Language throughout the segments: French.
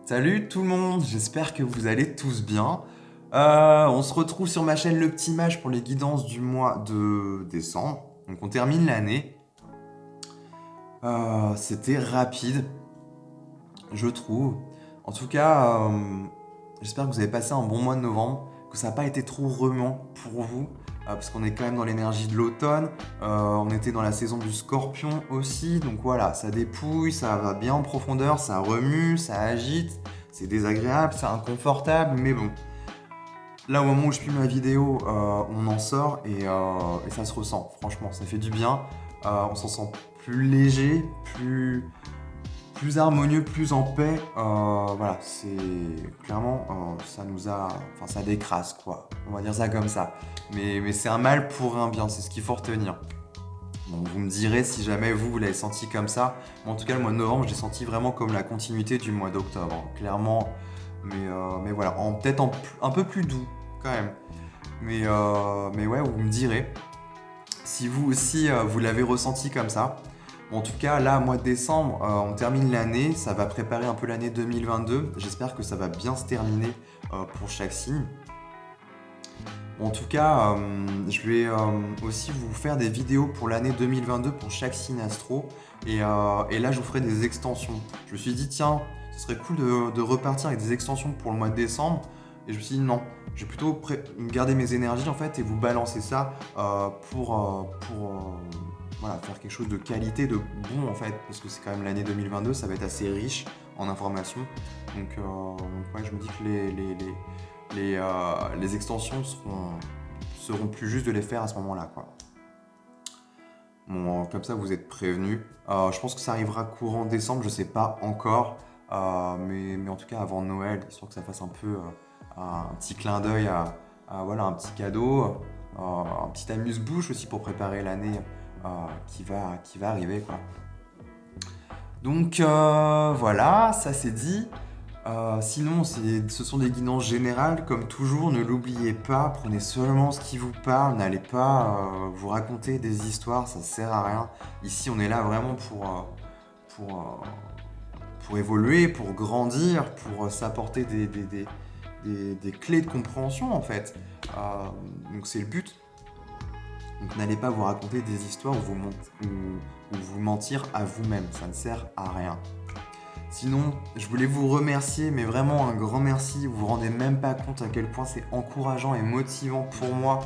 Salut tout le monde, j'espère que vous allez tous bien. On se retrouve sur ma chaîne Le Petit Mage pour les guidances du mois de décembre. Donc on termine l'année. C'était rapide, je trouve. En tout cas, j'espère que vous avez passé un bon mois de novembre, que ça n'a pas été trop remuant pour vous, parce qu'on est quand même dans l'énergie de l'automne. On était dans la saison du scorpion aussi, donc voilà, ça dépouille, ça va bien en profondeur, ça remue, ça agite, c'est désagréable, c'est inconfortable, mais bon. Là, au moment où je filme ma vidéo, on en sort et ça se ressent, franchement, ça fait du bien. On s'en sent plus léger, plus harmonieux, plus en paix. Voilà, c'est clairement, ça nous a, enfin, ça décrase quoi. On va dire ça comme ça. Mais c'est un mal pour un bien, c'est ce qu'il faut retenir. Donc vous me direz si jamais vous l'avez senti comme ça. Mais en tout cas, le mois de novembre, je l'ai senti vraiment comme la continuité du mois d'octobre, hein, clairement. Mais voilà, peut-être un peu plus doux quand même. Mais ouais, vous me direz si vous aussi vous l'avez ressenti comme ça. Bon, en tout cas, là, mois de décembre, on termine l'année, ça va préparer un peu l'année 2022. J'espère que ça va bien se terminer pour chaque signe. Bon, en tout cas, je vais aussi vous faire des vidéos pour l'année 2022 pour chaque signe astro. Et là, je vous ferai des extensions. Je me suis dit, tiens, ce serait cool de repartir avec des extensions pour le mois de décembre. Et je me suis dit, non, je vais plutôt garder mes énergies en fait et vous balancer ça voilà, faire quelque chose de qualité, de bon en fait. Parce que c'est quand même l'année 2022, ça va être assez riche en informations. Donc ouais, je me dis que les extensions seront plus justes de les faire à ce moment-là, quoi. Bon, comme ça, vous êtes prévenus. Je pense que ça arrivera courant décembre, je sais pas encore. Mais en tout cas, avant Noël, histoire que ça fasse un peu un petit clin d'œil voilà, un petit cadeau, un petit amuse-bouche aussi pour préparer l'année qui va arriver, quoi. Donc voilà, ça c'est dit. Sinon, ce sont des guidances générales, comme toujours, ne l'oubliez pas, prenez seulement ce qui vous parle, n'allez pas vous raconter des histoires, ça sert à rien. Ici, on est là vraiment pour évoluer, pour grandir, pour s'apporter des clés de compréhension en fait. Donc c'est le but. Donc n'allez pas vous raconter des histoires ou vous mentir à vous-même, ça ne sert à rien. Sinon, je voulais vous remercier, mais vraiment un grand merci. Vous vous rendez même pas compte à quel point c'est encourageant et motivant pour moi.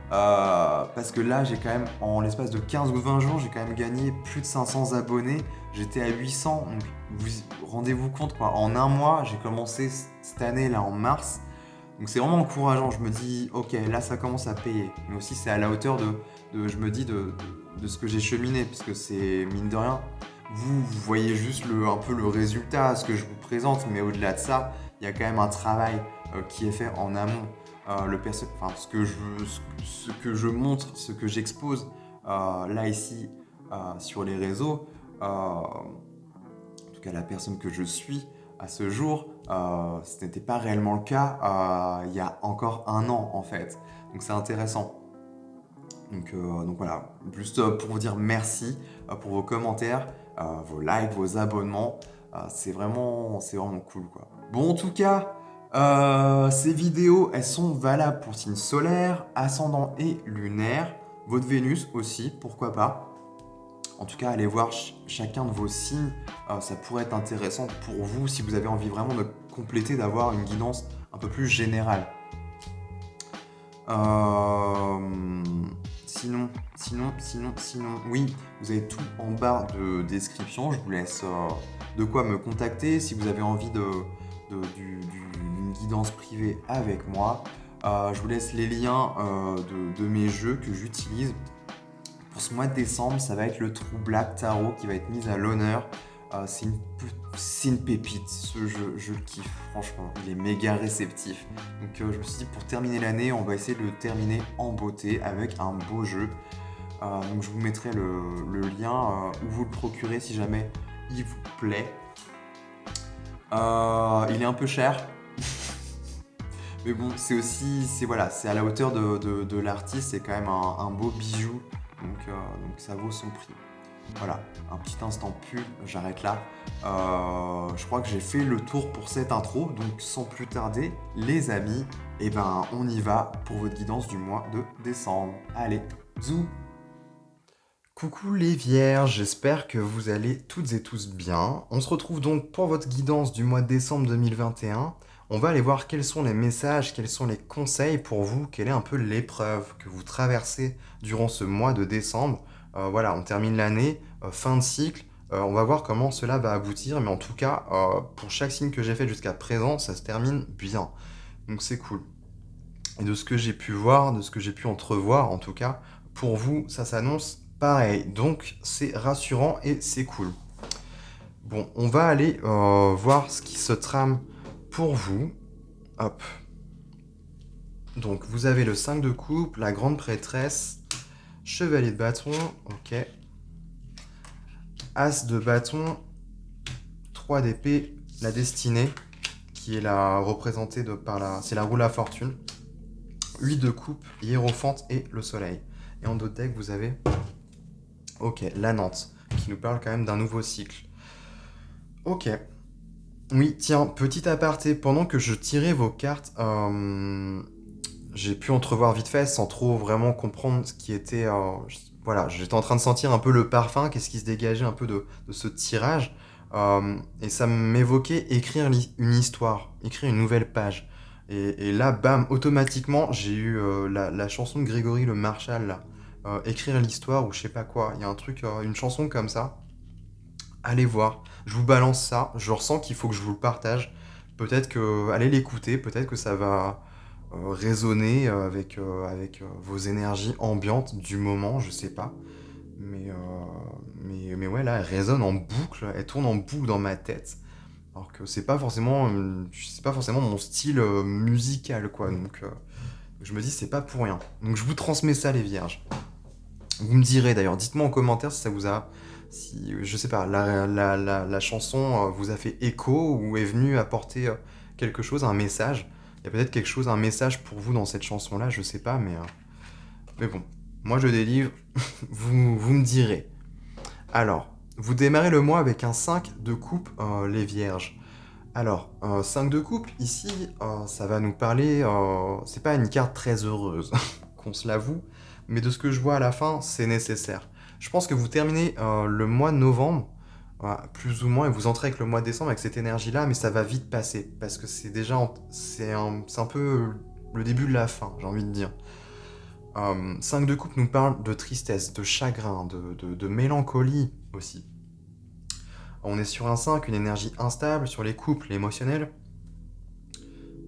Parce que là, j'ai quand même, en l'espace de 15 ou 20 jours, j'ai quand même gagné plus de 500 abonnés. J'étais à 800, donc rendez-vous compte, quoi. En un mois, j'ai commencé cette année, là, en mars. Donc c'est vraiment encourageant. Je me dis, ok, là, ça commence à payer. Mais aussi, c'est à la hauteur je me dis, de ce que j'ai cheminé, puisque c'est, mine de rien, vous voyez juste un peu le résultat, ce que je vous présente, mais au-delà de ça, il y a quand même un travail qui est fait en amont. Ce que je montre, ce que j'expose là ici sur les réseaux, en tout cas la personne que je suis à ce jour, ce n'était pas réellement le cas il y a encore un an en fait. Donc c'est intéressant. Donc voilà, juste pour vous dire merci pour vos commentaires, vos likes, vos abonnements. C'est vraiment cool, quoi. Bon, en tout cas, ces vidéos, elles sont valables pour signes solaires, ascendant et lunaire. Votre Vénus aussi, pourquoi pas. En tout cas, allez voir chacun de vos signes. Ça pourrait être intéressant pour vous si vous avez envie vraiment de compléter, d'avoir une guidance un peu plus générale. Sinon, oui, vous avez tout en barre de description. Je vous laisse de quoi me contacter si vous avez envie d'une guidance privée avec moi. Je vous laisse les liens de mes jeux que j'utilise. Pour ce mois de décembre, ça va être le True Black Tarot qui va être mis à l'honneur. C'est une pépite, ce jeu, je le kiffe, franchement, il est méga réceptif. Donc je me suis dit, pour terminer l'année, on va essayer de le terminer en beauté avec un beau jeu. Donc je vous mettrai le lien où vous le procurez si jamais il vous plaît. Il est un peu cher, mais bon, c'est à la hauteur de l'artiste, c'est quand même un beau bijou, donc ça vaut son prix. Voilà, un petit instant pub, j'arrête là. je crois que j'ai fait le tour pour cette intro, donc sans plus tarder, les amis, eh ben on y va pour votre guidance du mois de décembre. Allez, zou! Coucou les vierges, j'espère que vous allez toutes et tous bien. On se retrouve donc pour votre guidance du mois de décembre 2021. On va aller voir quels sont les messages, quels sont les conseils pour vous, quelle est un peu l'épreuve que vous traversez durant ce mois de décembre. Voilà, on termine l'année, fin de cycle. On va voir comment cela va aboutir, mais en tout cas, pour chaque signe que j'ai fait jusqu'à présent, ça se termine bien. Donc c'est cool. Et de ce que j'ai pu voir, de ce que j'ai pu entrevoir, en tout cas, pour vous, ça s'annonce pareil. Donc c'est rassurant et c'est cool. Bon, on va aller voir ce qui se trame pour vous. Hop. Donc vous avez le 5 de coupe, la grande prêtresse, chevalier de bâton, ok. As de bâton, 3 d'épée, la destinée, qui est la représentée c'est la roue de la fortune. 8 de coupe, hiérophante et le soleil. Et en d'autres decks, vous avez, ok, la Nantes, qui nous parle quand même d'un nouveau cycle. Ok. Oui, tiens, petit aparté, pendant que je tirais vos cartes, j'ai pu entrevoir vite fait sans trop vraiment comprendre ce qui était... voilà, j'étais en train de sentir un peu le parfum, qu'est-ce qui se dégageait un peu de ce tirage. Et ça m'évoquait écrire une histoire, écrire une nouvelle page. Et là, bam, automatiquement, j'ai eu la chanson de Grégory Le Marchal, là. Écrire l'histoire ou je sais pas quoi. Il y a un truc, une chanson comme ça. Allez voir, je vous balance ça, je ressens qu'il faut que je vous le partage. Peut-être que, allez l'écouter, peut-être que ça va résonner avec vos énergies ambiantes du moment, je sais pas. Mais ouais, là, elle résonne en boucle, elle tourne en boucle dans ma tête. Alors que c'est pas forcément mon style musical, quoi. Donc, je me dis, c'est pas pour rien. Donc, je vous transmets ça, les vierges. Vous me direz d'ailleurs, dites-moi en commentaire si ça vous a, si, je sais pas, la chanson vous a fait écho ou est venue apporter quelque chose, un message. Il y a peut-être quelque chose, un message pour vous dans cette chanson-là, je sais pas, mais bon, moi je délivre, vous me direz. Alors, vous démarrez le mois avec un 5 de coupe, les vierges. Alors, 5 de coupe, ici, ça va nous parler, c'est pas une carte très heureuse, qu'on se l'avoue, mais de ce que je vois à la fin, c'est nécessaire. Je pense que vous terminez le mois de novembre, voilà, plus ou moins, et vous entrez avec le mois de décembre avec cette énergie-là, mais ça va vite passer, parce que c'est déjà, c'est un peu le début de la fin, j'ai envie de dire. 5 de coupe nous parle de tristesse, de chagrin, de mélancolie aussi. On est sur un 5, une énergie instable, sur les couples, l'émotionnel.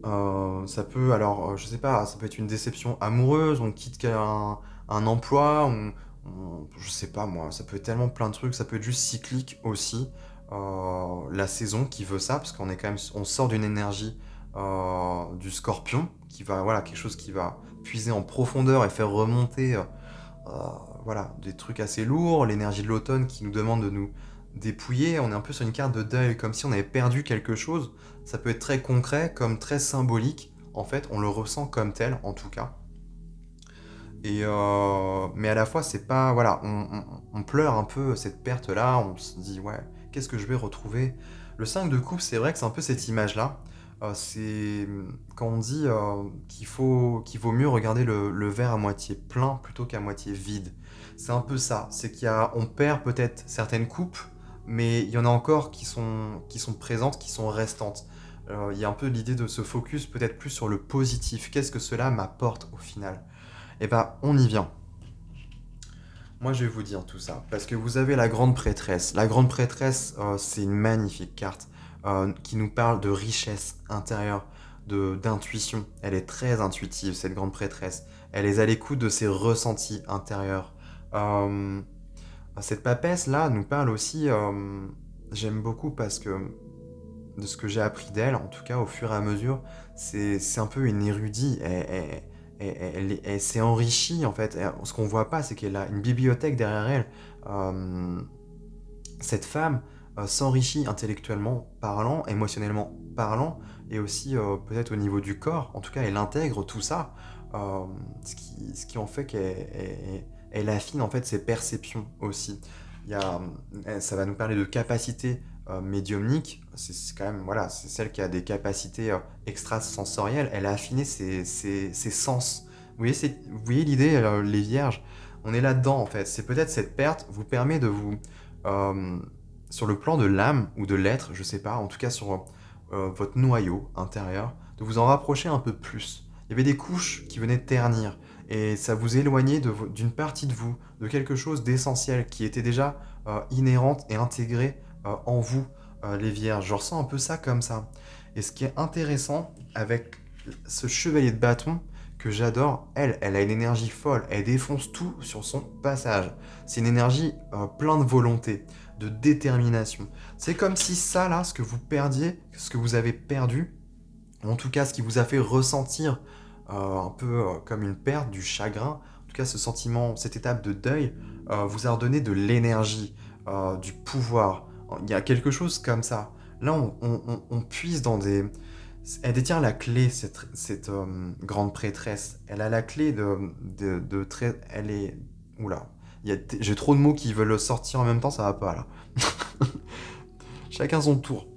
Ça peut, alors, je sais pas, ça peut être une déception amoureuse, on quitte un emploi, je sais pas moi, ça peut être tellement plein de trucs, ça peut être juste cyclique aussi. La saison qui veut ça, parce qu'on est quand même, on sort d'une énergie du scorpion, qui va, voilà, quelque chose qui va puiser en profondeur et faire remonter, voilà, des trucs assez lourds, l'énergie de l'automne qui nous demande de nous dépouiller, on est un peu sur une carte de deuil, comme si on avait perdu quelque chose. Ça peut être très concret, comme très symbolique. En fait, on le ressent comme tel, en tout cas. Mais à la fois, c'est pas... Voilà, on pleure un peu cette perte-là, on se dit, ouais, qu'est-ce que je vais retrouver? Le 5 de coupe, c'est vrai que c'est un peu cette image-là. C'est quand on dit qu'il vaut mieux regarder le verre à moitié plein plutôt qu'à moitié vide. C'est un peu ça, c'est on perd peut-être certaines coupes, mais il y en a encore qui sont présentes, qui sont restantes. Il y a un peu l'idée de se focus peut-être plus sur le positif. Qu'est-ce que cela m'apporte au final? Eh ben, on y vient. Moi, je vais vous dire tout ça, parce que vous avez la grande prêtresse. La grande prêtresse, c'est une magnifique carte qui nous parle de richesse intérieure, d'intuition. Elle est très intuitive, cette grande prêtresse. Elle est à l'écoute de ses ressentis intérieurs. Euh, Cette papesse-là nous parle aussi, j'aime beaucoup parce que de ce que j'ai appris d'elle, en tout cas au fur et à mesure, c'est un peu une érudite. Elle s'est enrichie en fait. Ce qu'on voit pas, c'est qu'elle a une bibliothèque derrière elle. Euh, cette femme s'enrichit intellectuellement parlant, émotionnellement parlant, et aussi peut-être au niveau du corps. En tout cas, elle intègre tout ça, ce qui en fait elle affine en fait ses perceptions aussi. Ça va nous parler de capacité médiumnique, c'est quand même, voilà, c'est celle qui a des capacités extrasensorielles, elle a affiné ses sens. Vous voyez l'idée, les vierges, on est là-dedans en fait. C'est peut-être cette perte vous permet de vous, euh, sur le plan de l'âme ou de l'être, je sais pas, en tout cas sur votre noyau intérieur, de vous en rapprocher un peu plus. Il y avait des couches qui venaient ternir et ça vous éloignait d'une partie de vous, de quelque chose d'essentiel qui était déjà inhérente et intégrée en vous, les vierges. Je ressens un peu ça comme ça. Et ce qui est intéressant avec ce chevalier de bâton que j'adore, elle a une énergie folle, elle défonce tout sur son passage. C'est une énergie pleine de volonté, de détermination. C'est comme si ça là, ce que vous perdiez, ce que vous avez perdu, en tout cas ce qui vous a fait ressentir un peu comme une perte, du chagrin, en tout cas ce sentiment, cette étape de deuil, vous a redonné de l'énergie, du pouvoir. Il y a quelque chose comme ça. Là, on puise dans des... Elle détient la clé, cette grande prêtresse. Elle a la clé Elle est... Oula. J'ai trop de mots qui veulent sortir en même temps, ça va pas là. Chacun son tour.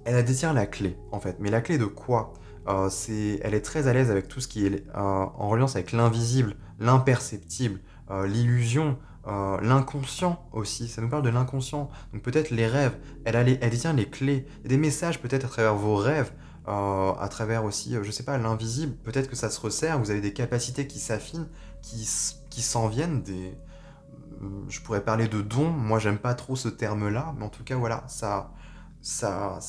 Elle détient la clé, en fait. Mais la clé de quoi? Elle est très à l'aise avec tout ce qui est en reliance avec l'invisible, l'imperceptible, l'illusion, l'inconscient aussi. Ça nous parle de l'inconscient. Donc peut-être les rêves. Elle détient les clés. Il y a des messages peut-être à travers vos rêves, à travers aussi, je sais pas, l'invisible. Peut-être que ça se resserre. Vous avez des capacités qui s'affinent, qui s'en viennent. Je pourrais parler de dons. Moi, j'aime pas trop ce terme-là, mais en tout cas, voilà, ça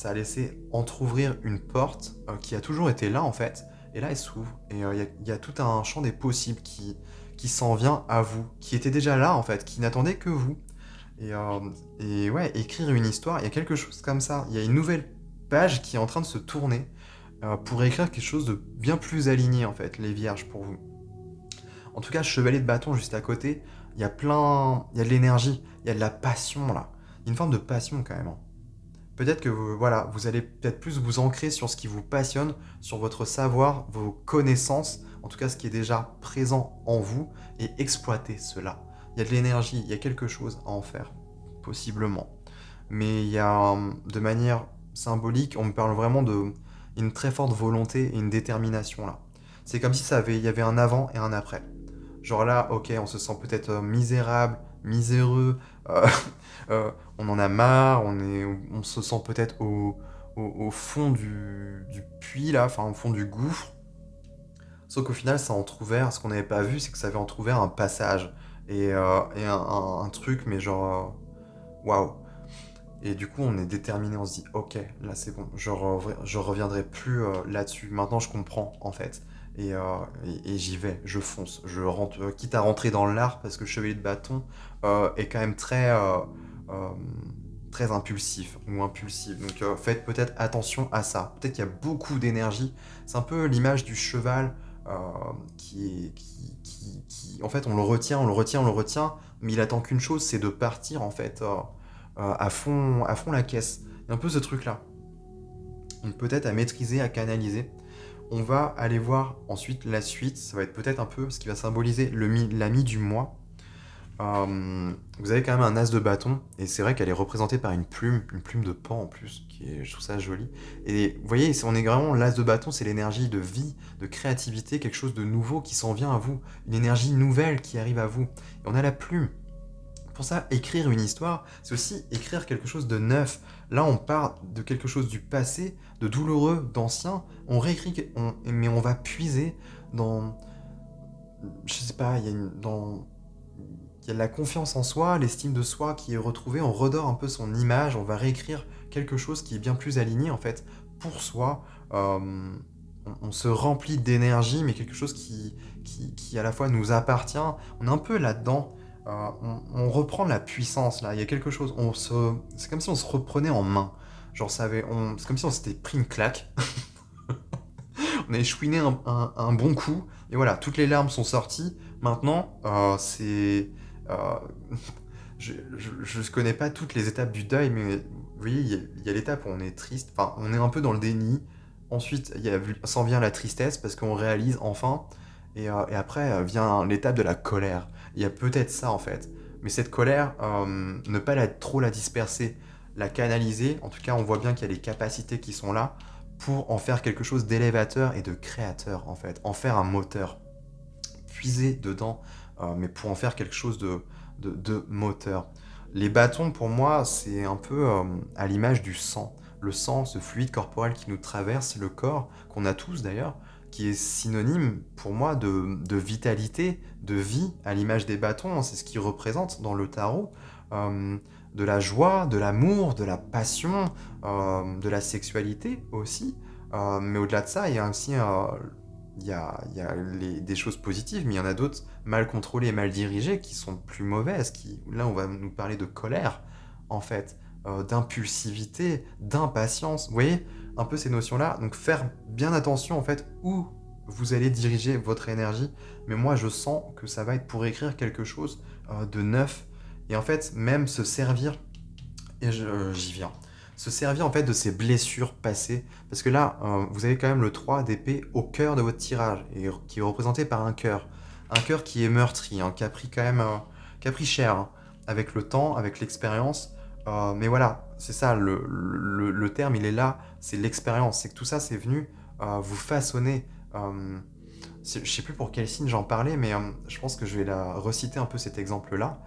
a laissé entrouvrir une porte qui a toujours été là en fait, et là elle s'ouvre, et il y a tout un champ des possibles qui s'en vient à vous, qui était déjà là en fait, qui n'attendait que vous. Et ouais, écrire une histoire, il y a quelque chose comme ça, il y a une nouvelle page qui est en train de se tourner pour écrire quelque chose de bien plus aligné en fait, les vierges pour vous. En tout cas, chevalier de bâton juste à côté, il y a de l'énergie, il y a de la passion là, il y a une forme de passion quand même, hein. Peut-être que voilà, vous allez peut-être plus vous ancrer sur ce qui vous passionne, sur votre savoir, vos connaissances, en tout cas ce qui est déjà présent en vous, et exploiter cela. Il y a de l'énergie, il y a quelque chose à en faire, possiblement. Mais il y a, de manière symbolique, on me parle vraiment de une très forte volonté et une détermination là. C'est comme si il y avait un avant et un après. Genre là, ok, on se sent peut-être misérable, miséreux, euh, on en a marre, on se sent peut-être au fond du puits là, enfin au fond du gouffre. Sauf qu'au final, ça a entrouvert, ce qu'on n'avait pas vu, c'est que ça avait entrouvert un passage et un truc, mais genre, waouh. Et du coup, on est déterminé, on se dit, ok, là c'est bon, je reviendrai plus là-dessus. Maintenant, je comprends en fait. Et j'y vais, je fonce, je rentre, quitte à rentrer dans l'art, parce que le chevalier de bâton est quand même euh, très impulsif ou impulsive. Donc faites peut-être attention à ça. Peut-être qu'il y a beaucoup d'énergie. C'est un peu l'image du cheval en fait, on le retient, on le retient, on le retient, mais il attend qu'une chose, c'est de partir en fait à fond la caisse. Il y a un peu ce truc-là. Donc peut-être à maîtriser, à canaliser. On va aller voir ensuite la suite. Ça va être peut-être un peu ce qui va symboliser l'ami du mois. Vous avez quand même un as de bâton, et c'est vrai qu'elle est représentée par une plume de pan en plus, je trouve ça joli. Et vous voyez, on est vraiment, l'as de bâton, c'est l'énergie de vie, de créativité, quelque chose de nouveau qui s'en vient à vous, une énergie nouvelle qui arrive à vous. Et on a la plume. Pour ça, écrire une histoire, c'est aussi écrire quelque chose de neuf. Là, on part de quelque chose du passé, de douloureux, d'ancien. On réécrit, mais on va puiser dans, je sais pas, il y a de la confiance en soi, l'estime de soi qui est retrouvée, on redore un peu son image, on va réécrire quelque chose qui est bien plus aligné en fait pour soi. On se remplit d'énergie, mais quelque chose qui à la fois nous appartient. On est un peu là-dedans. On reprend de la puissance là. Il y a quelque chose. C'est comme si on se reprenait en main. Genre c'est comme si on s'était pris une claque. On a échouiné un bon coup. Et voilà, toutes les larmes sont sorties. Maintenant, euh, je connais pas toutes les étapes du deuil, mais vous voyez, il y a l'étape où on est triste, enfin, on est un peu dans le déni. Ensuite, s'en vient la tristesse parce qu'on réalise enfin. Et après vient l'étape de la colère. Il y a peut-être ça en fait. Mais cette colère, ne pas trop la disperser. la canaliser. En tout cas, on voit bien qu'il y a les capacités qui sont là pour en faire quelque chose d'élévateur et de créateur, en fait. En faire un moteur. Puiser dedans, mais pour en faire quelque chose de moteur. Les bâtons, pour moi, c'est un peu à l'image du sang. Le sang, ce fluide corporel qui nous traverse le corps, qu'on a tous d'ailleurs, qui est synonyme pour moi de vitalité, de vie, à l'image des bâtons. C'est ce qu'ils représentent dans le tarot. Euh, de la joie, de l'amour, de la passion, de la sexualité aussi. Mais au-delà de ça, il y a aussi des choses positives, mais il y en a d'autres mal contrôlées, mal dirigées, qui sont plus mauvaises. Là, on va nous parler de colère, en fait, d'impulsivité, d'impatience. Vous voyez, un peu ces notions-là. Donc, faire bien attention, en fait, où vous allez diriger votre énergie. Mais moi, je sens que ça va être pour écrire quelque chose de neuf. Et en fait, même se servir, et j'y viens, se servir en fait de ces blessures passées. Parce que là, vous avez quand même le 3 d'épée au cœur de votre tirage, et qui est représenté par un cœur. Un cœur qui est meurtri, hein, qui a pris quand même, qui a pris cher, hein, avec le temps, avec l'expérience. Mais voilà, c'est ça, le terme, il est là, c'est l'expérience. C'est que tout ça, c'est venu vous façonner. Je sais plus pour quel signe j'en parlais, mais je pense que je vais reciter un peu cet exemple-là.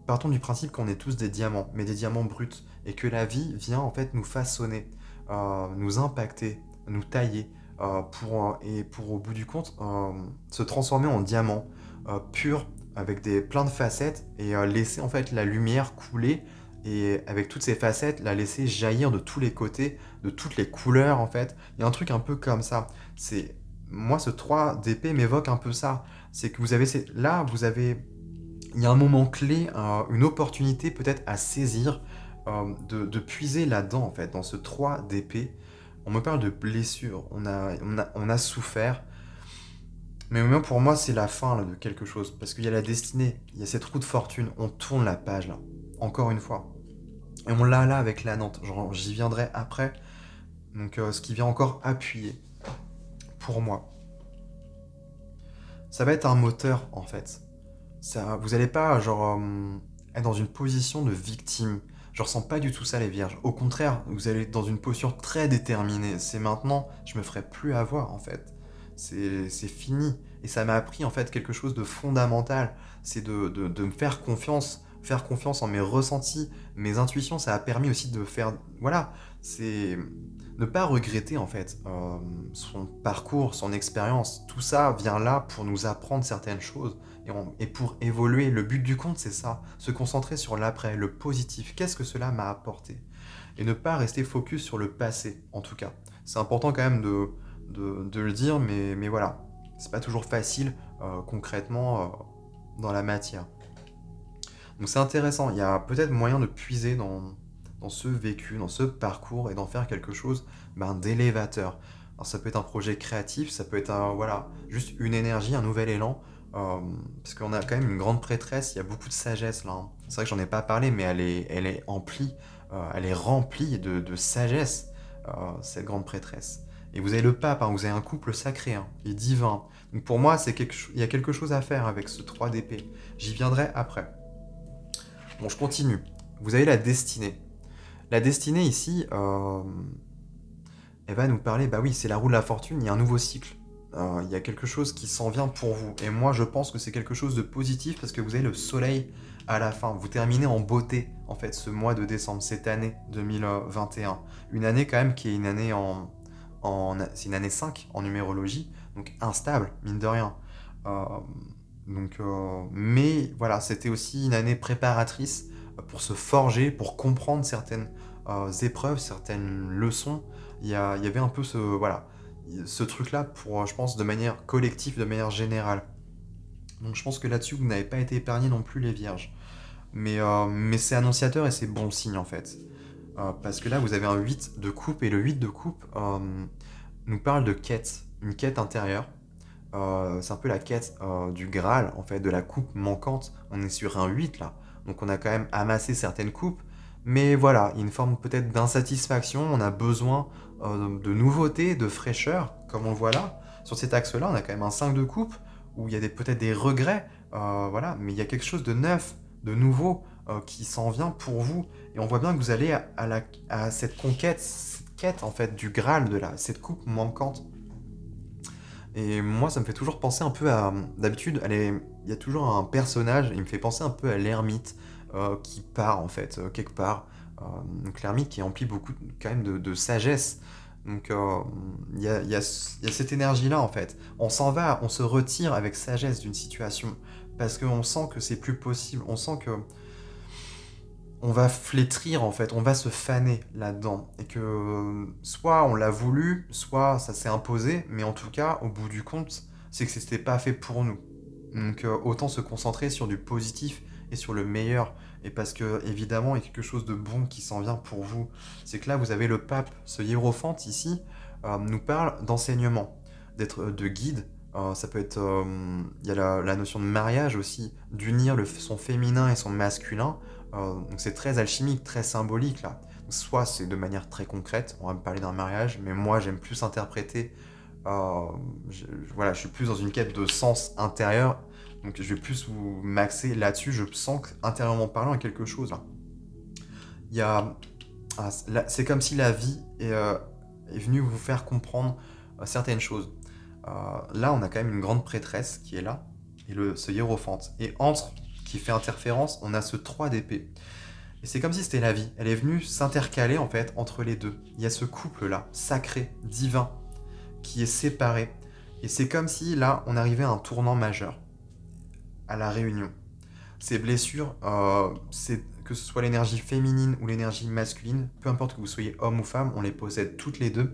Partons du principe qu'on est tous des diamants, mais des diamants bruts, et que la vie vient en fait nous façonner, nous impacter, nous tailler, pour au bout du compte se transformer en diamant pur, avec plein de facettes, et laisser en fait la lumière couler, et avec toutes ces facettes, la laisser jaillir de tous les côtés, de toutes les couleurs en fait. Il y a un truc un peu comme ça. C'est Moi, ce 3 d'épée m'évoque un peu ça. C'est que là, il y a un moment clé, une opportunité peut-être à saisir, de puiser là-dedans, en fait, dans ce 3 d'épée. On me parle de blessure, on a souffert, mais au moins pour moi, c'est la fin là, de quelque chose, parce qu'il y a la destinée, il y a cette roue de fortune, on tourne la page là, encore une fois. Et on l'a là avec la Nantes, j'y viendrai après, donc ce qui vient encore appuyer, pour moi. Ça va être un moteur, en fait. Vous allez pas, être dans une position de victime. Je ressens pas du tout ça, les vierges. Au contraire, vous allez être dans une posture très déterminée. C'est maintenant, je me ferai plus avoir, en fait. C'est fini. Et ça m'a appris, en fait, quelque chose de fondamental. C'est de me faire confiance en mes ressentis, mes intuitions. Ça a permis aussi de faire, voilà, c'est ne pas regretter, en fait, son parcours, son expérience. Tout ça vient là pour nous apprendre certaines choses. Et pour évoluer, le but du compte, c'est ça, se concentrer sur l'après, le positif. Qu'est-ce que cela m'a apporté? Et ne pas rester focus sur le passé, en tout cas. C'est important quand même de le dire, mais voilà. C'est pas toujours facile, concrètement, dans la matière. Donc c'est intéressant, il y a peut-être moyen de puiser dans ce vécu, dans ce parcours, et d'en faire quelque chose d'élévateur. Alors ça peut être un projet créatif, ça peut être voilà, juste une énergie, un nouvel élan, parce qu'on a quand même une grande prêtresse, il y a beaucoup de sagesse là, hein. C'est vrai que j'en ai pas parlé, mais elle est emplie, elle est remplie de sagesse, cette grande prêtresse. Et vous avez le pape, hein, vous avez un couple sacré, hein, et divin. Donc pour moi, il y a quelque chose à faire avec ce 3 d'épée. J'y viendrai après. Bon, je continue. Vous avez la destinée. La destinée ici, elle va nous parler, bah oui, c'est la roue de la fortune, il y a un nouveau cycle. Il y a quelque chose qui s'en vient pour vous. Et moi, je pense que c'est quelque chose de positif parce que vous avez le soleil à la fin. Vous terminez en beauté, en fait, ce mois de décembre, cette année 2021. Une année quand même qui est une année c'est une année 5 en numérologie, donc instable, mine de rien. Euh, mais voilà, c'était aussi une année préparatrice pour se forger, pour comprendre certaines épreuves, certaines leçons. Il y avait un peu ce truc-là pour, je pense, de manière collective, de manière générale. Donc je pense que là-dessus, vous n'avez pas été épargnés non plus, les vierges. Mais c'est annonciateur et c'est bon signe, en fait. Parce que là, vous avez un 8 de coupe, et le 8 de coupe nous parle de quête, une quête intérieure. C'est un peu la quête du Graal, en fait, de la coupe manquante. On est sur un 8 là, donc on a quand même amassé certaines coupes, mais voilà, il y a une forme peut-être d'insatisfaction, on a besoin de nouveautés, de fraîcheur, comme on le voit là. Sur cet axe-là, on a quand même un 5 de coupe, où il y a peut-être des regrets, voilà, mais il y a quelque chose de neuf, de nouveau, qui s'en vient pour vous. Et on voit bien que vous allez à cette conquête, cette quête en fait du Graal, cette coupe manquante. Et moi, ça me fait toujours penser un peu à... D'habitude, il y a toujours un personnage, il me fait penser un peu à l'ermite qui part en fait, quelque part. Donc l'ermite qui est empli beaucoup quand même de sagesse. Donc il y a cette énergie-là en fait. On s'en va, on se retire avec sagesse d'une situation parce qu'on sent que c'est plus possible. On sent que on va flétrir en fait, on va se faner là-dedans. Et que soit on l'a voulu, soit ça s'est imposé, mais en tout cas, au bout du compte, c'est que c'était pas fait pour nous. Donc autant se concentrer sur du positif et sur le meilleur. Et parce que évidemment, il y a quelque chose de bon qui s'en vient pour vous. C'est que là, vous avez le pape, ce hiérophante ici, nous parle d'enseignement, d'être de guide. Ça peut être, il y a la notion de mariage aussi, d'unir son féminin et son masculin. Donc c'est très alchimique, très symbolique là. Soit c'est de manière très concrète, on va me parler d'un mariage, mais moi j'aime plus interpréter. Voilà, je suis plus dans une quête de sens intérieur, donc je vais plus vous maxer là-dessus. Je sens qu'intérieurement parlant, il y a quelque chose là. Il y a, c'est comme si la vie est venue vous faire comprendre certaines choses. Là, on a quand même une grande prêtresse qui est là, et ce hiérophante. Et entre qui fait interférence, on a ce 3 d'épée. Et c'est comme si c'était la vie. Elle est venue s'intercaler en fait entre les deux. Il y a ce couple-là, sacré, divin, qui est séparé. Et c'est comme si là, on arrivait à un tournant majeur, à la réunion. Ces blessures, que ce soit l'énergie féminine ou l'énergie masculine, peu importe que vous soyez homme ou femme, on les possède toutes les deux.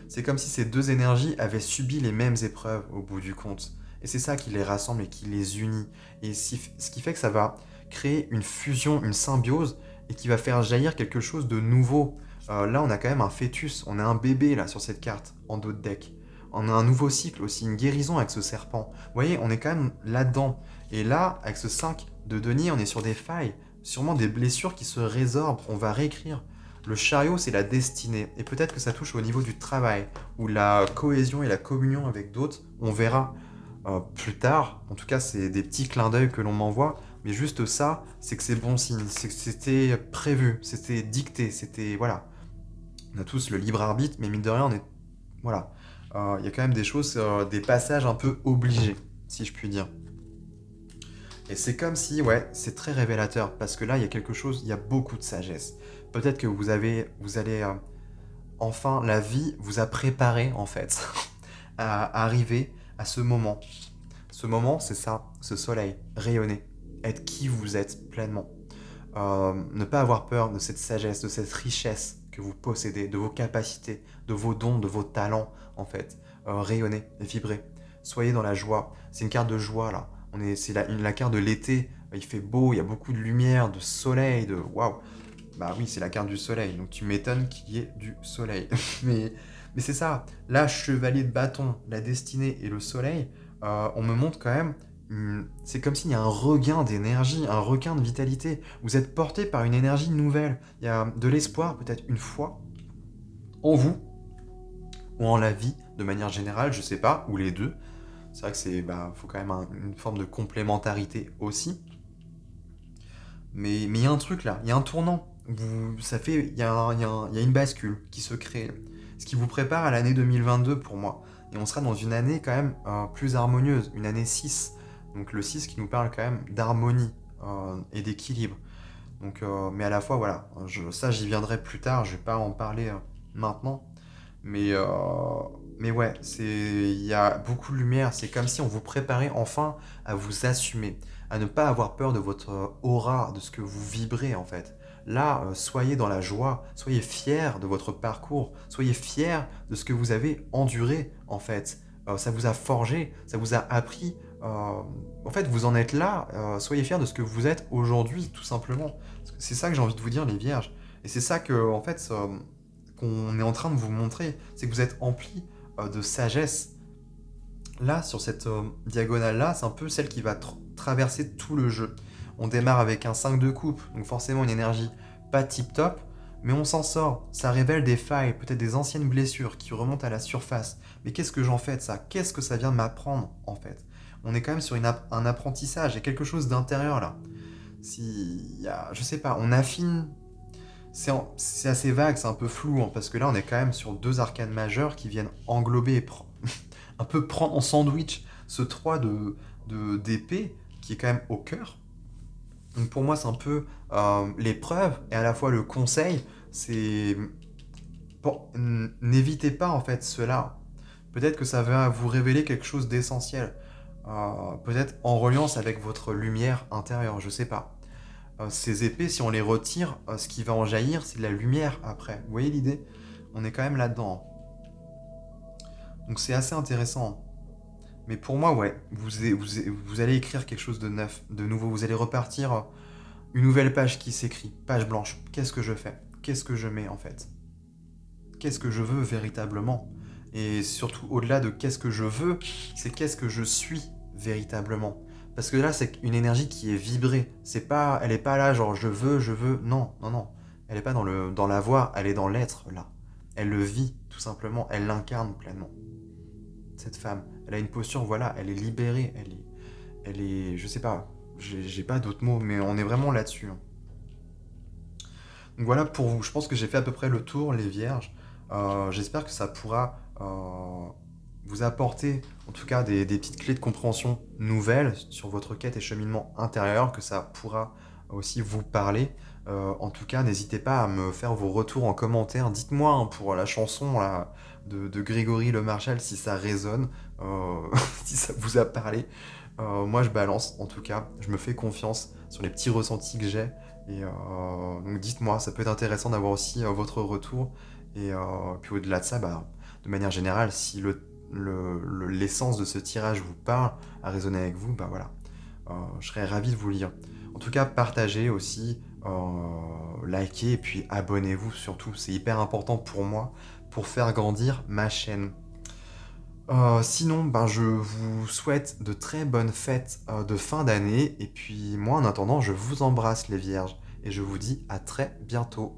C'est comme si ces deux énergies avaient subi les mêmes épreuves au bout du compte. Et c'est ça qui les rassemble et qui les unit. Et ce qui fait que ça va créer une fusion, une symbiose, et qui va faire jaillir quelque chose de nouveau. Là, on a quand même un fœtus, on a un bébé là sur cette carte, en dos de deck. On a un nouveau cycle aussi, une guérison avec ce serpent. Vous voyez, on est quand même là-dedans. Et là, avec ce 5 de denier, on est sur des failles, sûrement des blessures qui se résorbent. On va réécrire. Le chariot, c'est la destinée. Et peut-être que ça touche au niveau du travail, ou la cohésion et la communion avec d'autres. On verra plus tard. En tout cas, c'est des petits clins d'œil que l'on m'envoie. Mais juste ça, c'est que c'est bon signe. C'est que c'était prévu, c'était dicté, c'était... Voilà. On a tous le libre arbitre, mais mine de rien, on est... Voilà. Il y a quand même des choses, des passages un peu obligés, si je puis dire. Et c'est comme si, ouais, c'est très révélateur, parce que là, il y a quelque chose, il y a beaucoup de sagesse. Peut-être que vous allez, enfin, la vie vous a préparé, en fait, à arriver à ce moment. Ce moment, c'est ça, ce soleil, rayonner, être qui vous êtes pleinement. Ne pas avoir peur de cette sagesse, de cette richesse que vous possédez, de vos capacités, de vos dons, de vos talents, en fait. Rayonner, vibrer. Soyez dans la joie. C'est une carte de joie, là. C'est la carte de l'été. Il fait beau, il y a beaucoup de lumière, de soleil, de... Waouh. Bah oui, c'est la carte du soleil. Donc tu m'étonnes qu'il y ait du soleil. mais c'est ça. Là, chevalier de bâton, la destinée et le soleil, on me montre quand même... C'est comme s'il y a un regain d'énergie, un regain de vitalité. Vous êtes porté par une énergie nouvelle. Il y a de l'espoir, peut-être une foi en vous, ou en la vie, de manière générale, je sais pas, ou les deux. C'est vrai que faut quand même une forme de complémentarité aussi. Mais il y a un truc là, il y a un tournant. Il y a une bascule qui se crée. Ce qui vous prépare à l'année 2022 pour moi. Et on sera dans une année quand même plus harmonieuse, une année 6. Donc le 6 qui nous parle quand même d'harmonie et d'équilibre. Donc, mais à la fois, voilà, ça j'y viendrai plus tard, je vais pas en parler maintenant. Mais ouais, il y a beaucoup de lumière. C'est comme si on vous préparait enfin à vous assumer, à ne pas avoir peur de votre aura, de ce que vous vibrez en fait. Là, soyez dans la joie, soyez fiers de votre parcours, soyez fiers de ce que vous avez enduré en fait. Ça vous a forgé, ça vous a appris. En fait, vous en êtes là. Soyez fiers de ce que vous êtes aujourd'hui, tout simplement. C'est ça que j'ai envie de vous dire, les vierges. Et c'est ça que, en fait, qu'on est en train de vous montrer, c'est que vous êtes emplis de sagesse. Là, sur cette diagonale-là, c'est un peu celle qui va traverser tout le jeu. On démarre avec un 5 de coupe, donc forcément une énergie pas tip-top, mais on s'en sort. Ça révèle des failles, peut-être des anciennes blessures qui remontent à la surface. Mais qu'est-ce que j'en fais de ça? Qu'est-ce que ça vient m'apprendre, en fait? On est quand même sur un apprentissage, il y a quelque chose d'intérieur là. s'il y a, je sais pas, on affine. C'est assez vague, c'est un peu flou, hein, parce que là, on est quand même sur 2 arcanes majeures qui viennent englober et un peu prendre en sandwich ce 3 d'épée qui est quand même au cœur. Donc pour moi, c'est un peu l'épreuve et à la fois le conseil. C'est n'évitez pas en fait cela. Peut-être que ça va vous révéler quelque chose d'essentiel. Peut-être en reliance avec votre lumière intérieure, je sais pas. Ces épées, si on les retire, ce qui va en jaillir, c'est de la lumière après. Vous voyez l'idée? On est quand même là-dedans. Donc c'est assez intéressant. Mais pour moi, ouais, vous allez écrire quelque chose de neuf, de nouveau. Vous allez repartir une nouvelle page qui s'écrit, page blanche. Qu'est-ce que je fais? Qu'est-ce que je mets en fait? Qu'est-ce que je veux véritablement? Et surtout, au-delà de qu'est-ce que je veux, c'est qu'est-ce que je suis véritablement. Parce que là, c'est une énergie qui est vibrée. C'est pas, elle est pas là, genre je veux. Non, non, non. Elle est pas dans l'avoir, elle est dans l'être là. Elle le vit, tout simplement. Elle l'incarne pleinement. Cette femme, elle a une posture, voilà, elle est libérée. Je sais pas, j'ai pas d'autres mots, mais on est vraiment là-dessus, hein. Donc voilà pour vous. Je pense que j'ai fait à peu près le tour, les vierges. J'espère que ça pourra vous apporter, en tout cas, des petites clés de compréhension nouvelles sur votre quête et cheminement intérieur, que ça pourra aussi vous parler. En tout cas, n'hésitez pas à me faire vos retours en commentaire. Dites-moi hein, pour la chanson là, de Grégory Le Marchal si ça résonne, si ça vous a parlé. Moi, je balance, en tout cas. Je me fais confiance sur les petits ressentis que j'ai. Et donc dites-moi, ça peut être intéressant d'avoir aussi votre retour. Et puis au-delà de ça, bah, de manière générale, si l'essence de ce tirage vous parle, a résonné avec vous, bah voilà, je serais ravi de vous lire. En tout cas, partagez aussi, likez et puis abonnez-vous surtout. C'est hyper important pour moi pour faire grandir ma chaîne. Sinon, ben, je vous souhaite de très bonnes fêtes de fin d'année. Et puis moi, en attendant, je vous embrasse les vierges. Et je vous dis à très bientôt.